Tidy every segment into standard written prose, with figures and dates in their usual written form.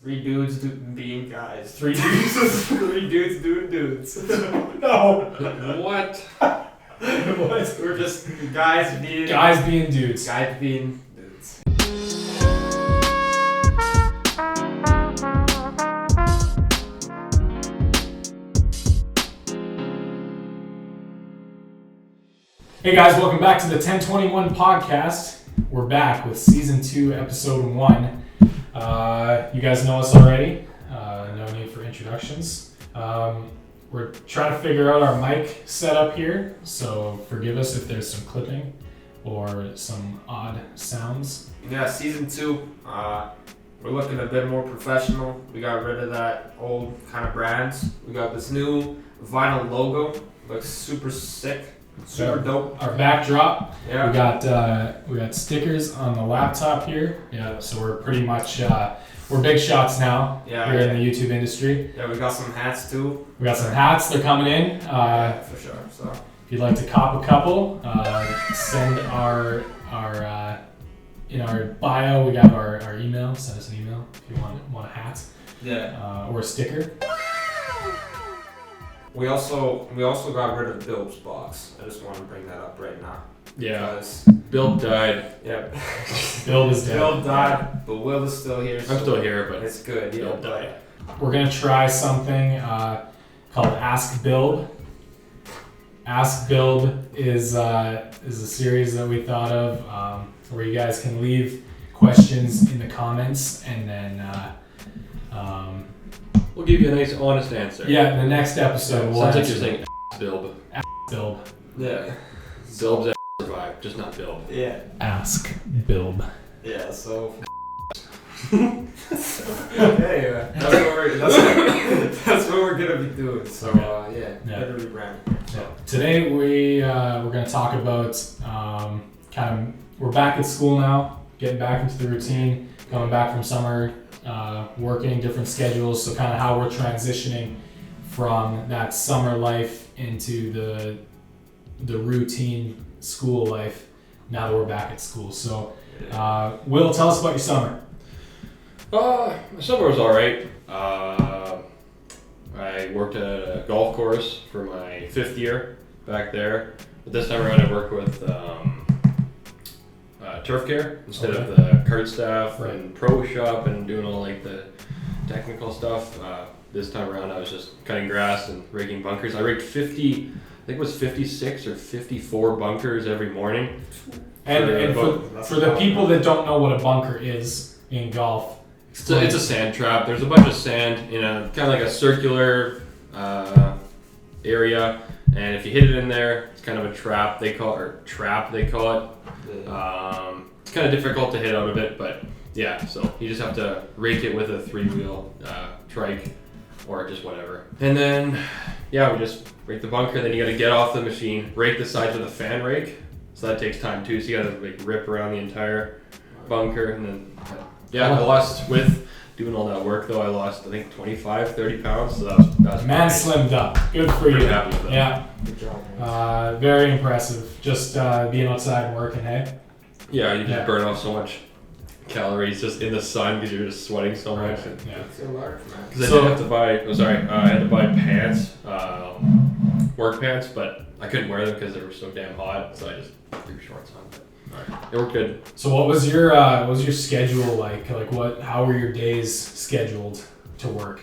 Three dudes being guys. Three dudes. Three dudes doing dudes. No. What? We're just guys being dudes. Guys being dudes. Hey guys, welcome back to the 1021 podcast. We're back with season 2, episode 1. You guys know us already. No need for introductions. We're trying to figure out our mic setup here, so forgive us if there's some clipping or some odd sounds. Yeah, season 2. We're looking a bit more professional. We got rid of that old kind of brands. We got this new vinyl logo. Looks super sick. Super dope. Our backdrop. Yeah. We got stickers on the laptop here. Yeah. So we're pretty much we're big shots now here in the YouTube industry. Yeah, we got some hats too. We got some hats. They're coming in. For sure. So if you'd like to cop a couple, send our in our bio. We got our email. Send us an email if you want a hat. Yeah. Or a sticker. We also got rid of Bill's box. I just want to bring that up right now. Yeah. Because Bill died. Yeah. Bill is dead. Bill died, but Will is still here. I'm still here, but it's good. Bill died. We're gonna try something called Ask Build. Ask Build is a series that we thought of where you guys can leave questions in the comments, and then we'll give you a nice, honest answer. yeah, the next episode we'll sounds like answer. you're saying Bilb. Build. Yeah. Bilb's survive, just not Bilb. Yeah. Ask Build. Yeah. So. Hey, that's what we're gonna be doing. So better rebrand. So today we're gonna talk about we're back at school now, getting back into the routine, coming back from summer, working different schedules. So kind of how we're transitioning from that summer life into the routine school life now that we're back at school. So Will, tell us about your summer. My summer was alright. I worked at a golf course for my 5th year back there. But this time around I worked with turf care instead of the cart staff and pro shop and doing all like the technical stuff. This time around I was just cutting grass and raking bunkers. I raked 50, I think it was 56 or 54 bunkers every morning. And for the people that don't know what a bunker is in golf, it's a sand trap. There's a bunch of sand in a kind of like a circular area, and if you hit it in there, it's kind of a trap. They call it. It's kind of difficult to hit out of it, but yeah. So you just have to rake it with a 3-wheel trike or just whatever, and then we just rake the bunker. Then you got to get off the machine, rake the sides with a fan rake. So that takes time too. So you got to like rip around the entire bunker, and then. Yeah, I lost with doing all that work though. I lost I think 25-30 pounds. So that was man slimmed up. Good for you. Pretty happy with that. Yeah. Good job. Very impressive. Just being outside and working, hey? Yeah, you just burn off so much calories just in the sun because you're just sweating so much. Yeah. It's so large, man. Because I did have to buy. I had to buy pants, work pants, but I couldn't wear them because they were so damn hot. So I just threw shorts on. It worked good. So what was your schedule like? How were your days scheduled to work?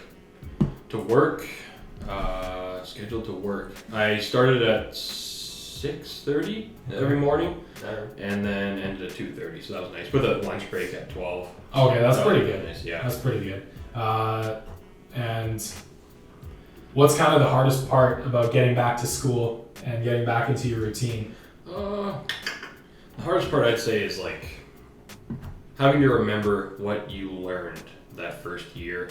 Scheduled to work. I started at 6:30 every morning, and then ended at 2:30. So that was nice. With a lunch break at 12. Okay, that's pretty good. Nice, yeah. That's pretty good. And what's kind of the hardest part about getting back to school and getting back into your routine? The hardest part I'd say is like having to remember what you learned that first year.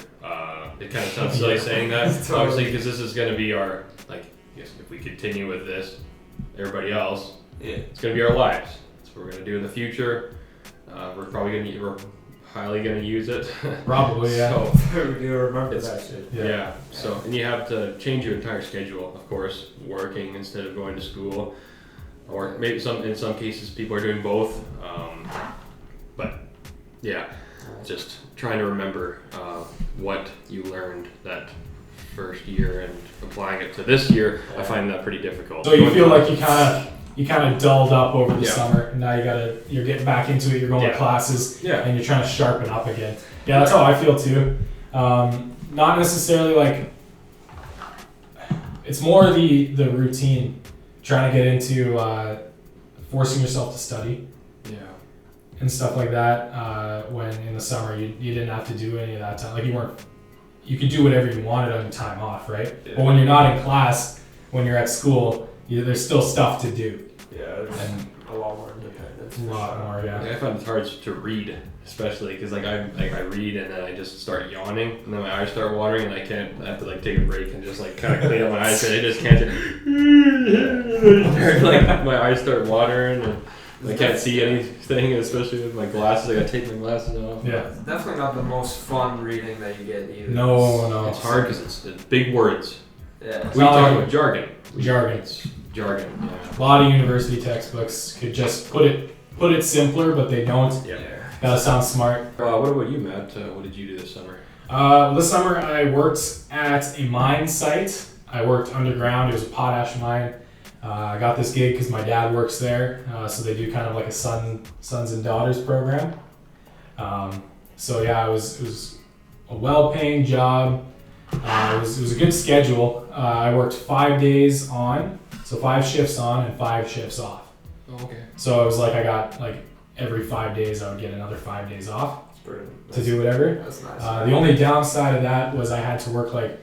It kind of sounds silly saying that, obviously, because this is going to be our, if we continue with this, everybody else, it's going to be our lives. That's what we're going to do in the future. We're highly going to use it. Probably, yeah. So, you remember that shit. Yeah. So, and you have to change your entire schedule, of course, working instead of going to school. Or maybe in some cases people are doing both, but yeah, just trying to remember what you learned that first year and applying it to this year, I find that pretty difficult. So you feel like you kind of dulled up over the Yeah. summer, and now you're getting back into it. You're going to classes, Yeah. and you're trying to sharpen up again. Yeah, that's how I feel too. Not necessarily like it's more the routine, trying to get into forcing yourself to study Yeah. and stuff like that. When in the summer you didn't have to do any of that time. Like you could do whatever you wanted on your time off, right? Yeah. But when you're not in class, when you're at school, there's still stuff to do. Yeah, there's And a lot more independence. a lot more, yeah. I find it hard to read, especially because I read and then I just start yawning and then my eyes start watering and I have to like take a break and just like kind of clean up my eyes and I just can't. Like my eyes start watering and I can't see anything, especially with my glasses. I gotta take my glasses off. Yeah. It's definitely not the most fun reading that you get either. No. It's hard because it's big words. Yeah. We talk about jargon. Jargon. It's jargon. Yeah. A lot of university textbooks could just put it simpler, but they don't. Yeah. Gotta sound smart. What about you, Matt? What did you do this summer? This summer I worked at a mine site. I worked underground. It was a potash mine. I got this gig because my dad works there, so they do kind of like a sons and daughters program. So yeah, it was a well-paying job. It was a good schedule. I worked 5 days on, so 5 shifts on and 5 shifts off. Oh, okay. So it was like I got like every 5 days I would get another 5 days off It's brilliant. to do whatever. That's nice. The only downside of that was I had to work like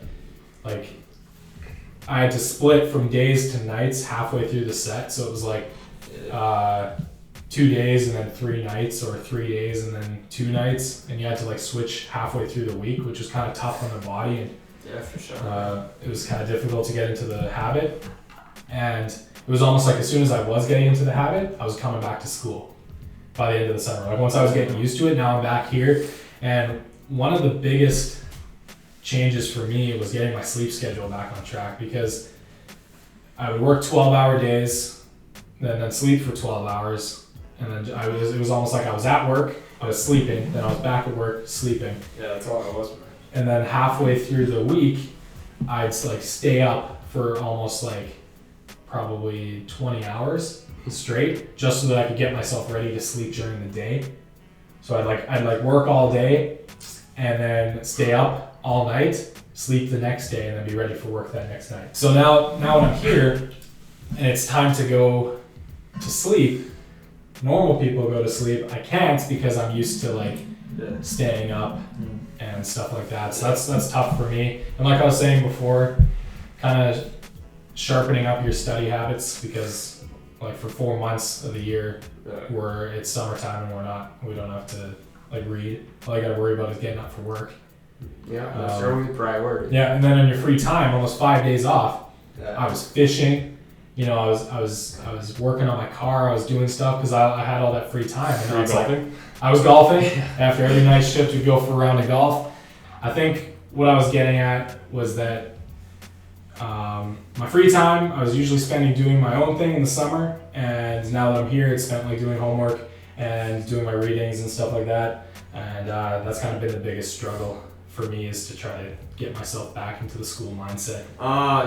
I had to split from days to nights halfway through the set. So it was like 2 days and then 3 nights, or 3 days and then 2 nights, and you had to like switch halfway through the week, which was kind of tough on the body, and Yeah, for sure. it was kind of difficult to get into the habit. And it was almost like as soon as I was getting into the habit, I was coming back to school by the end of the summer. Like once I was getting used to it, now I'm back here. And one of the biggest changes for me was getting my sleep schedule back on track, because I would work 12-hour days, then sleep for 12 hours, and then it was almost like I was at work, I was sleeping, then I was back at work, sleeping. Yeah, that's all it was, man. And then halfway through the week, I'd like stay up for almost like probably 20 hours straight, just so that I could get myself ready to sleep during the day. So I'd work all day and then stay up all night, sleep the next day, and then be ready for work that next night. So now when I'm here and it's time to go to sleep, normal people go to sleep. I can't, because I'm used to like staying up and stuff like that. So that's tough for me. And like I was saying before, kind of sharpening up your study habits, because like for 4 months of the year where it's summertime and we don't have to like read. All I gotta worry about is getting up for work. Yeah, that's your only priority. Yeah, and then on your free time, almost 5 days off, Yeah. I was fishing. You know, I was working on my car. I was doing stuff because I had all that free time. And I was golfing? I was golfing. After every night shift, we'd go for a round of golf. I think what I was getting at was that my free time, I was usually spending doing my own thing in the summer, and now that I'm here, it's spent like doing homework and doing my readings and stuff like that. And that's kind of been the biggest struggle for me, is to try to get myself back into the school mindset.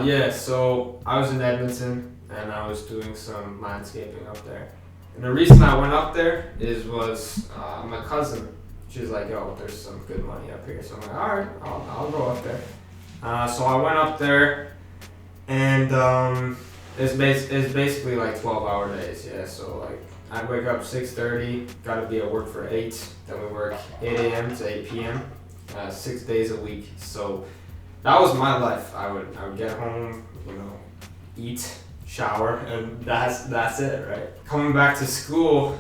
Yeah, so I was in Edmonton and I was doing some landscaping up there. And the reason I went up there was my cousin. She was like, "Yo, there's some good money up here." So I'm like, "All right, I'll go up there." So I went up there, and it's basically like 12-hour days. Yeah, so like I wake up 6:30, gotta be at work for 8. Then we work 8 a.m. to 8 p.m. 6 days a week. So that was my life. I would get home, eat, shower, and that's it, right? Coming back to school,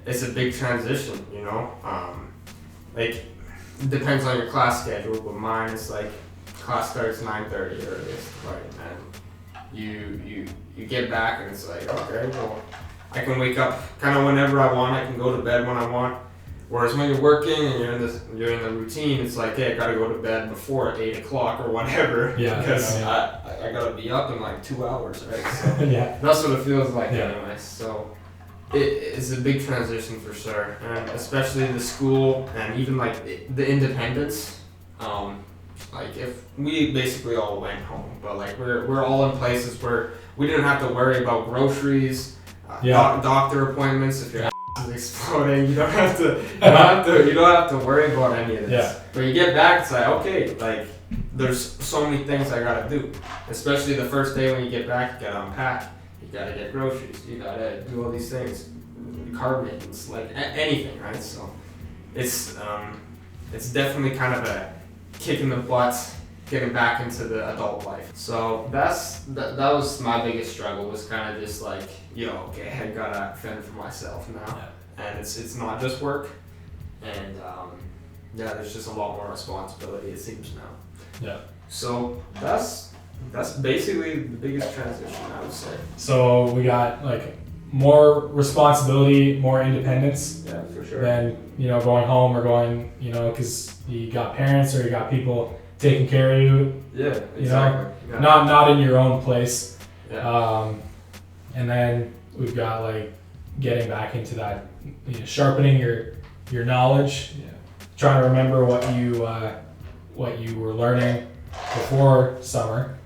it's a big transition, like it depends on your class schedule, but mine is like class starts 9:30 earliest, right? And you get back and it's like, okay, well, I can wake up kind of whenever I want. I can go to bed when I want. Whereas when you're working and you're in the routine, it's like, hey, I gotta go to bed before 8 o'clock or whatever. Yeah. Because Yeah. I gotta be up in like 2 hours, right? So Yeah. that's what it feels like Yeah. anyway. So It's a big transition for sure, and especially the school and even like the independence. Like if we basically all went home, but like we're all in places where we didn't have to worry about groceries, doctor appointments. If your ass is exploding, you don't have to worry about any of this. Yeah. But you get back, it's like okay, like there's so many things I gotta do, especially the first day when you get back. You gotta unpack, you gotta get groceries, you gotta do all these things, car maintenance, like anything, right? So it's definitely kind of a kick in the butt getting back into the adult life. So that was my biggest struggle, was kind of just like, okay, I gotta fend for myself now. Yeah. And it's not just work, and there's just a lot more responsibility, it seems now. Yeah. So that's basically the biggest transition, I would say. So we got like more responsibility, more independence. Yeah, for sure. Than going home or going, because you got parents or you got people taking care of you. Yeah, exactly. Yeah. Not in your own place. Yeah. And then we've got like getting back into that, sharpening your knowledge. Yeah. Trying to remember what you were learning before summer,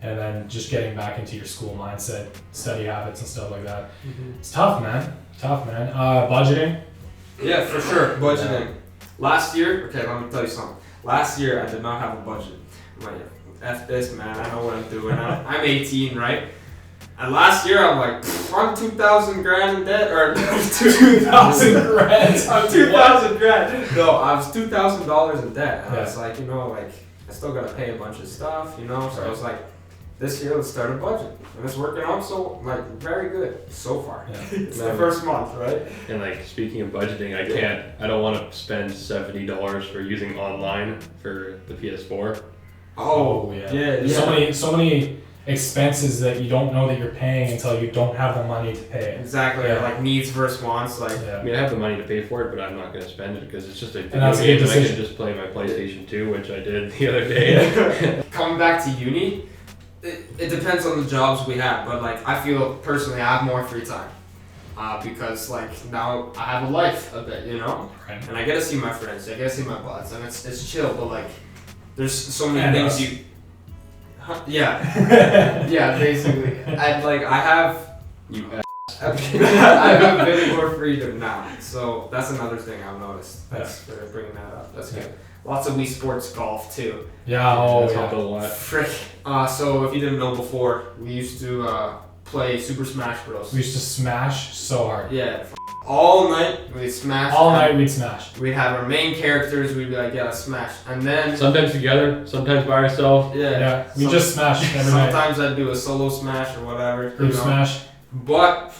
and then just getting back into your school mindset, study habits and stuff like that. Mm-hmm. It's tough, man. Budgeting. Yeah, for sure. Budgeting. Last year, okay, let me tell you something. Last year, I did not have a budget. I'm like, F this, man. I know what I'm doing. I'm 18, right? And last year, I'm like, I'm 2,000 grand in debt, or 2,000 grand. I'm 2,000 grand. No, I was $2,000 in debt. And I was like, I still gotta pay a bunch of stuff, So I was like, this year, let's start a budget. And it's working out very good so far. Yeah. It's the first month, right? And speaking of budgeting, I don't want to spend $70 for using online for the PS4. Oh, yeah. There's so many expenses that you don't know that you're paying until you don't have the money to pay it. Exactly. Yeah. Like needs versus wants. I have the money to pay for it, but I'm not going to spend it because it's just a video that's game and I can just play my PlayStation 2, which I did the other day. Coming back to uni, it depends on the jobs we have, but I feel personally I have more free time because now I have a life a bit, Right. And I get to see my friends, I get to see my buds, and it's chill. But there's so many things you. Yeah, yeah, basically. I have I have a bit more freedom now, so that's another thing I've noticed. Thanks for bringing that up. That's good. Lots of Wii Sports golf too. Yeah, that's helped a lot. Frick. So if you didn't know before, we used to play Super Smash Bros. We used to smash so hard. Yeah. All night we'd smash. All night we'd smash. We'd have our main characters. We'd be like, yeah, smash, and then sometimes together, sometimes by ourselves. Yeah. We just smash every night. Sometimes I'd do a solo smash or whatever. Group smash. But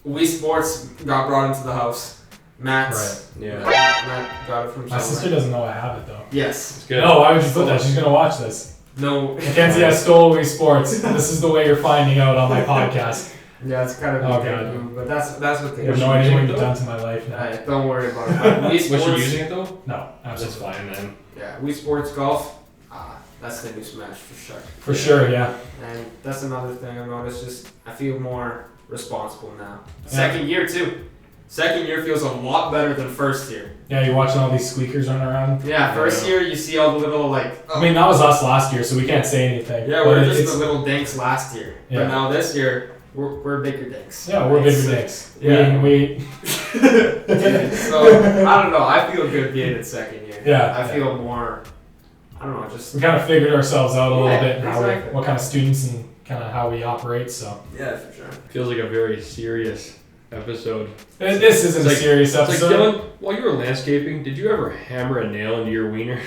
Wii Sports got brought into the house. Matt's. Right. Yeah. Matt got it from somewhere. My sister doesn't know I have it though. Yes. It's good. No, why would you put that? She's gonna watch this. No. Mackenzie, I stole Wii Sports. This is the way you're finding out on my podcast. Yeah, it's kind of God. but that's what they. You have no idea what you've done to my life now. Right, don't worry about it. Wii Sports. Was she using it though? No, That's absolutely. fine then. Yeah, Wii Sports golf. That's the new Smash for sure. For sure, yeah. And that's another thing I've noticed. Just I feel more responsible now. Yeah. Second year too. Second year feels a lot better than first year. Yeah, you're watching all these squeakers running around. Yeah, first year you see all the little I mean, that was us last year, so we can't say anything. Yeah, we're just the little dinks last year. Yeah. But now this year, we're bigger dinks. Yeah, we're bigger dinks. Yeah. We So, I don't know. I feel good being in second year. Yeah. I feel more, I don't know, just... We kind of figured ourselves out a little bit, exactly. what kind of students and kind of how we operate, so. Yeah, for sure. Feels like a very serious episode. This isn't a serious episode. It's like, Dylan, while you were landscaping, did you ever hammer a nail into your wiener?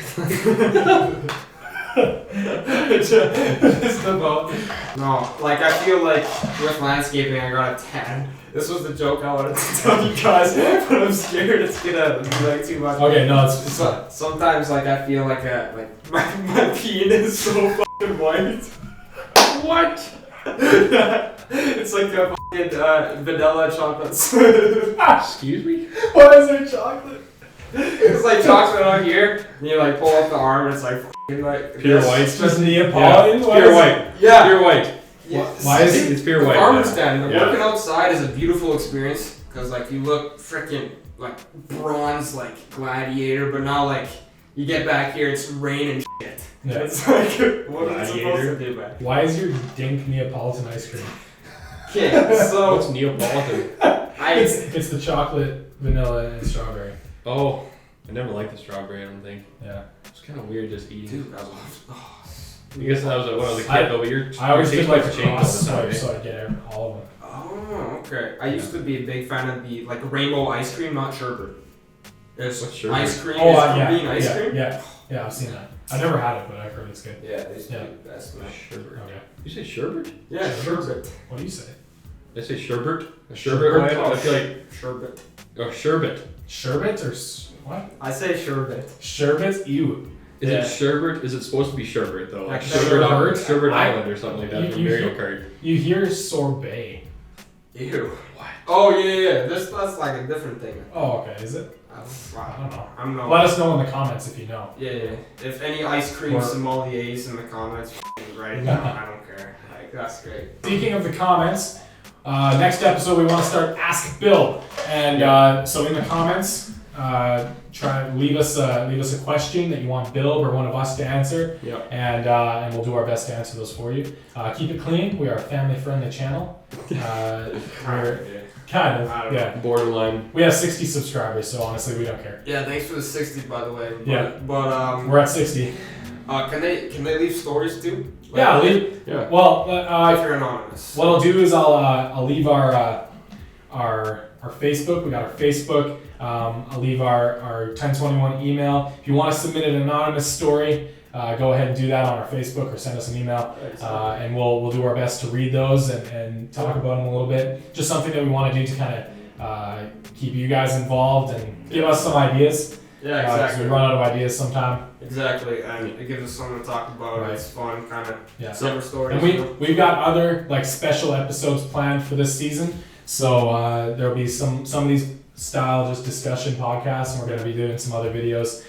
Just about. No, I feel like with landscaping I got a 10. This was the joke I wanted to tell you guys, but I'm scared it's gonna be too much. Okay, no, it's sometimes I feel like my penis is so fucking white. What? It's like a fucking vanilla chocolate. Excuse me? Why is there chocolate? It's like chocolate on here, and you pull up the arm, and it's pure white. It's just Neapolitan. Yeah, pure white. Yeah, pure white. Yeah. Why is it? It's pure white. Farmer's stand. Yeah. Working outside is a beautiful experience Cause like you look freaking like bronze, like gladiator, but now like you get back here, it's rain and shit. Yeah. It's like what are we supposed Gladiator? to do, man? Why is your dink Neapolitan ice cream? Okay, so What's Neapolitan? It's the chocolate, vanilla, and strawberry. Oh, I never liked the strawberry. I don't think. Yeah. It's kind of weird just eating. dude, I love. Oh, I guess that was when I was a kid, though. But I always your did like taste the buds cross, change all the time. so I get all of them. oh, okay. I used to be a big fan of the like rainbow ice cream, not sherbet. It's What's sherbet? ice cream. Oh, it's yeah, bean ice yeah, cream. yeah, I've seen that. I've never had it, but I've heard it's good. Yeah, they used to Yeah. be the best, man. Sherbet. Okay. You say sherbet? Yeah, Sherbet. sherbet. What do you say? Did I say sherbet? A Sherbet? sherbet? I feel like Sherbet. oh sherbet. Sherbet or what? I say sherbet. Sherbet? Ew. Is Yeah. it sherbet? Is it supposed to be sherbet though? Like Like Sherbet I- Island or something like that from you Mario hear- Kart. You hear sorbet. Ew. What? Oh yeah. That's like a different thing. Oh, okay. Is it? I I don't know. I'm not. Let us know in the comments if you know. Yeah. If any ice cream Or- sommeliers in the comments, right now, I don't care. Like that's great. Speaking of the comments, next episode we want to start Ask Bill, and so in the comments, leave us a question that you want Bill or one of us to answer, Yep. and we'll do our best to answer those for you. Keep it clean. We are a family-friendly channel. We're kind I of, don't yeah. Borderline. We have 60 subscribers, so honestly, we don't care. Yeah. Thanks for the 60, by the way. But, Yeah. But We're at 60. can they leave stories too? Like, Yeah, leave. Yeah. Well, if you're anonymous. what I'll do is I'll leave our Facebook. We got our Facebook. I'll leave our 1021 email. If you want to submit an anonymous story, go ahead and do that on our Facebook or send us an email, and we'll do our best to read those and talk about them a little bit. Just something that we want to do to kind of keep you guys involved and give us some ideas. Yeah, 'Cause exactly. we run out of ideas sometime. Exactly, and it gives us something to talk about. Right. It's fun, kind of Yeah. summer stories. And we've got other like special episodes planned for this season. So there'll be some of these style just discussion podcasts, and we're going to be doing some other videos.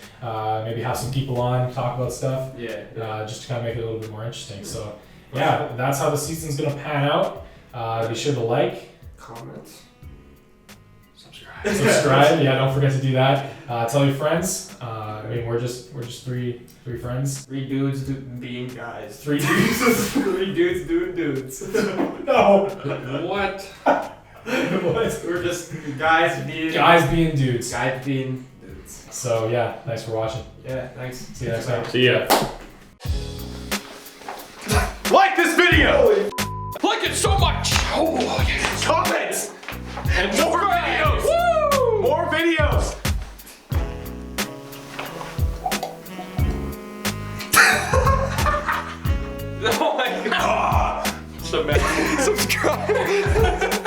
Maybe have some people on, talk about stuff, Yeah. just to kind of make it a little bit more interesting. So yeah, that's how the season's going to pan out. Be sure to like, Comments. subscribe. Yeah, don't forget to do that. Tell your friends. I mean, we're just three friends. 3 dudes being guys. 3 dudes. 3 dudes doing dudes. No. What? What? We're just guys being Guys being dudes. Guys being dudes. So yeah, thanks for watching. Yeah. Thanks. See you next time. See ya. Like this video! Like it so much! Oh, yes. Comment! And more videos! Woo! More videos! Oh my god! Subscribe!